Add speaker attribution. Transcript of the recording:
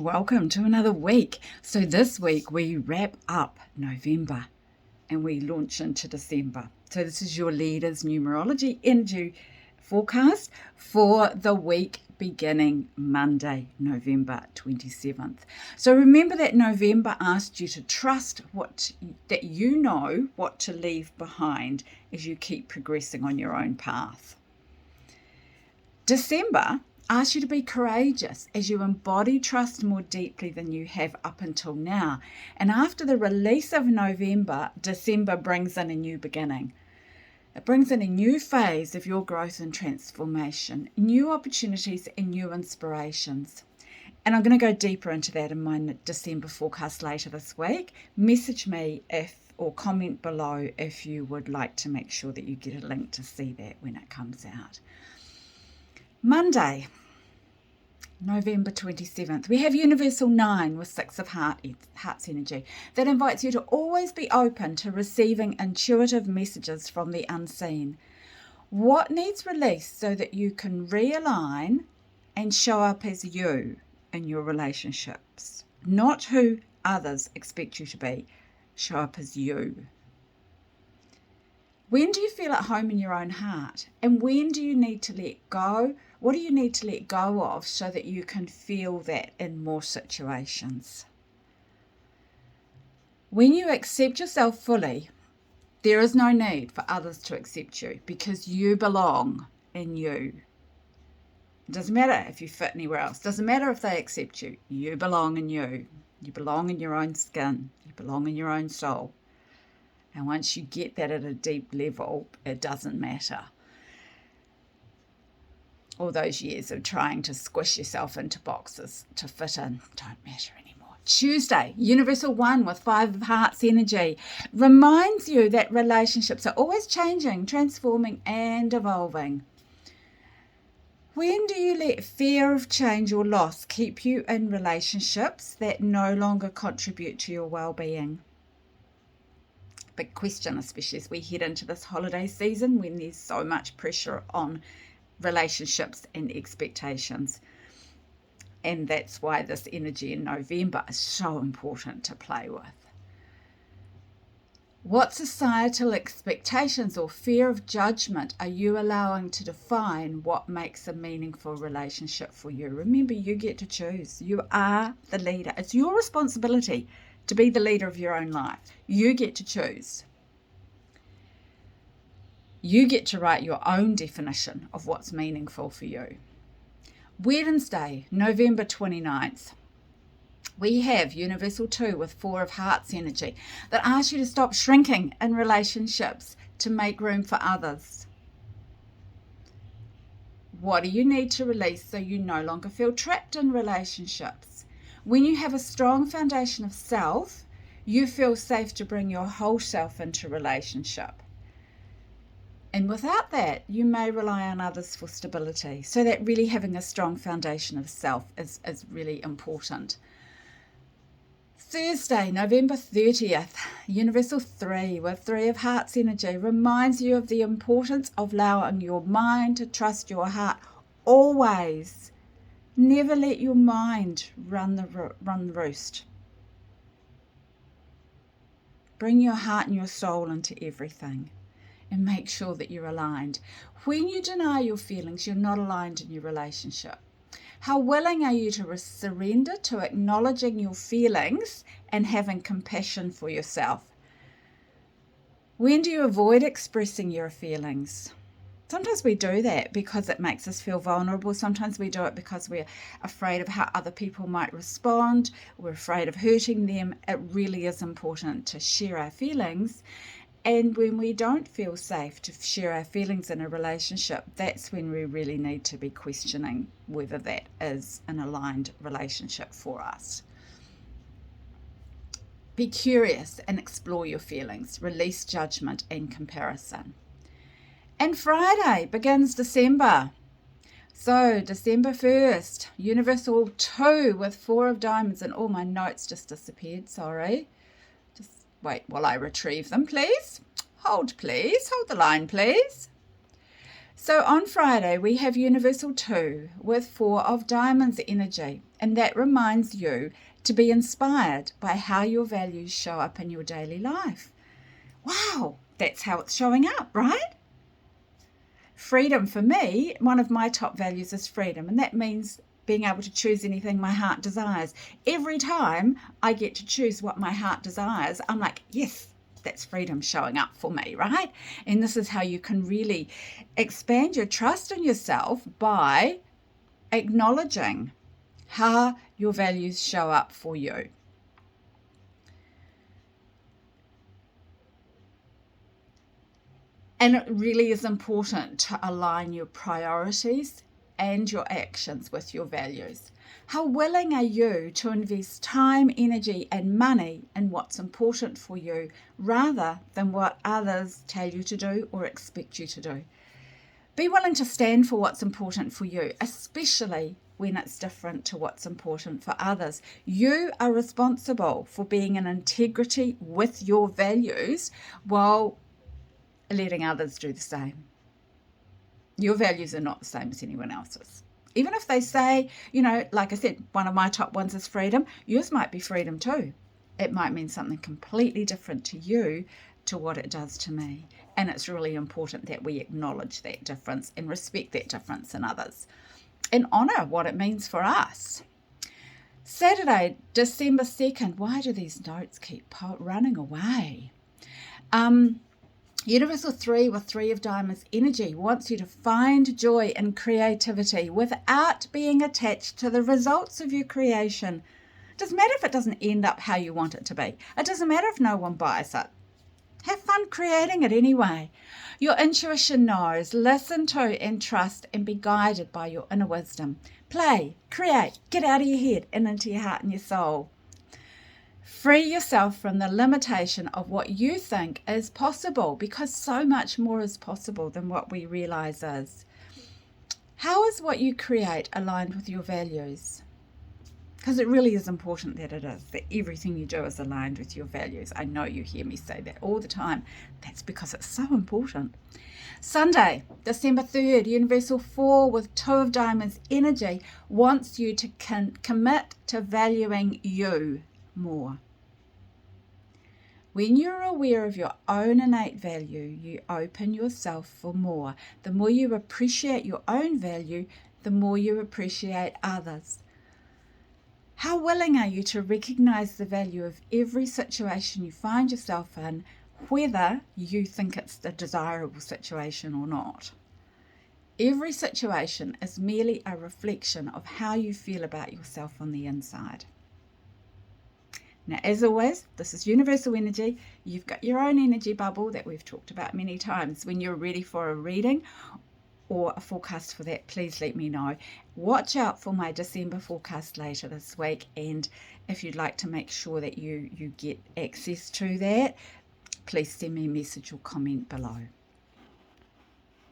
Speaker 1: Welcome to another week. So this week we wrap up November and we launch into December. So this is your leader's numerology energy forecast for the week beginning Monday, November 27th. So remember that November asked you to trust that you know what to leave behind as you keep progressing on your own path. December asks you to be courageous as you embody trust more deeply than you have up until now. And after the release of November, December brings in a new beginning. It brings in a new phase of your growth and transformation, new opportunities and new inspirations. And I'm going to go deeper into that in my December forecast later this week. Message me or comment below if you would like to make sure that you get a link to see that when it comes out. Monday, November 27th, we have Universal 9 with 6 of Hearts energy. That invites you to always be open to receiving intuitive messages from the unseen. What needs release so that you can realign and show up as you in your relationships, not who others expect you to be. Show up as you. When do you feel at home in your own heart? And when do you need to let go? What do you need to let go of so that you can feel that in more situations? When you accept yourself fully, there is no need for others to accept you because you belong in you. It doesn't matter if you fit anywhere else. It doesn't matter if they accept you. You belong in you. You belong in your own skin. You belong in your own soul. And once you get that at a deep level, it doesn't matter. All those years of trying to squish yourself into boxes to fit in don't matter anymore. Tuesday, Universal 1 with 5 of Hearts energy reminds you that relationships are always changing, transforming, and evolving. When do you let fear of change or loss keep you in relationships that no longer contribute to your well-being? Big question, especially as we head into this holiday season when there's so much pressure on relationships and expectations. And that's why this energy in November is so important to play with. What societal expectations or fear of judgment are you allowing to define what makes a meaningful relationship for you? Remember, you get to choose. You are the leader. It's your responsibility to be the leader of your own life. You get to choose. You get to write your own definition of what's meaningful for you. Wednesday, November 29th, we have Universal 2 with 4 of Hearts energy that asks you to stop shrinking in relationships to make room for others. What do you need to release so you no longer feel trapped in relationships? When you have a strong foundation of self, you feel safe to bring your whole self into relationship. And without that, you may rely on others for stability. So that really having a strong foundation of self is really important. Thursday, November 30th, Universal 3 with 3 of Hearts energy reminds you of the importance of allowing your mind to trust your heart always. Never let your mind run the roost. Bring your heart and your soul into everything and make sure that you're aligned. When you deny your feelings, you're not aligned in your relationship. How willing are you to surrender to acknowledging your feelings and having compassion for yourself? When do you avoid expressing your feelings? Sometimes we do that because it makes us feel vulnerable. Sometimes we do it because we're afraid of how other people might respond. We're afraid of hurting them. It really is important to share our feelings. And when we don't feel safe to share our feelings in a relationship, that's when we really need to be questioning whether that is an aligned relationship for us. Be curious and explore your feelings. Release judgment and comparison. And Friday begins December. So December 1st, Universal 2 with 4 of diamonds, and all my notes just disappeared, sorry. Just wait while I retrieve them, please. Hold the line, please. So on Friday, we have Universal 2 with 4 of Diamonds energy, and that reminds you to be inspired by how your values show up in your daily life. Wow, that's how it's showing up, right? Freedom for me, one of my top values is freedom, and that means being able to choose anything my heart desires. Every time I get to choose what my heart desires, I'm like, yes, that's freedom showing up for me, right? And this is how you can really expand your trust in yourself by acknowledging how your values show up for you. And it really is important to align your priorities and your actions with your values. How willing are you to invest time, energy, and money in what's important for you rather than what others tell you to do or expect you to do? Be willing to stand for what's important for you, especially when it's different to what's important for others. You are responsible for being in integrity with your values while letting others do the same. Your values are not the same as anyone else's. Even if they say, like I said, one of my top ones is freedom, yours might be freedom too. It might mean something completely different to you to what it does to me. And it's really important that we acknowledge that difference and respect that difference in others and honour what it means for us. Saturday, December 2nd. Why do these notes keep running away? Universal 3 with 3 of Diamonds energy wants you to find joy in creativity without being attached to the results of your creation. It doesn't matter if it doesn't end up how you want it to be. It doesn't matter if no one buys it. Have fun creating it anyway. Your intuition knows. Listen to and trust and be guided by your inner wisdom. Play, create, get out of your head and into your heart and your soul. Free yourself from the limitation of what you think is possible, because so much more is possible than what we realize is. How is what you create aligned with your values? Because it really is important that it is, that everything you do is aligned with your values. I know you hear me say that all the time. That's because it's so important. Sunday, December 3rd, Universal 4 with 2 of Diamonds energy wants you to commit to valuing you more. When you're aware of your own innate value, you open yourself for more. The more you appreciate your own value, the more you appreciate others. How willing are you to recognize the value of every situation you find yourself in, whether you think it's a desirable situation or not? Every situation is merely a reflection of how you feel about yourself on the inside. Now, as always, this is universal energy. You've got your own energy bubble that we've talked about many times. When you're ready for a reading or a forecast for that, please let me know. Watch out for my December forecast later this week. And if you'd like to make sure that you get access to that, please send me a message or comment below.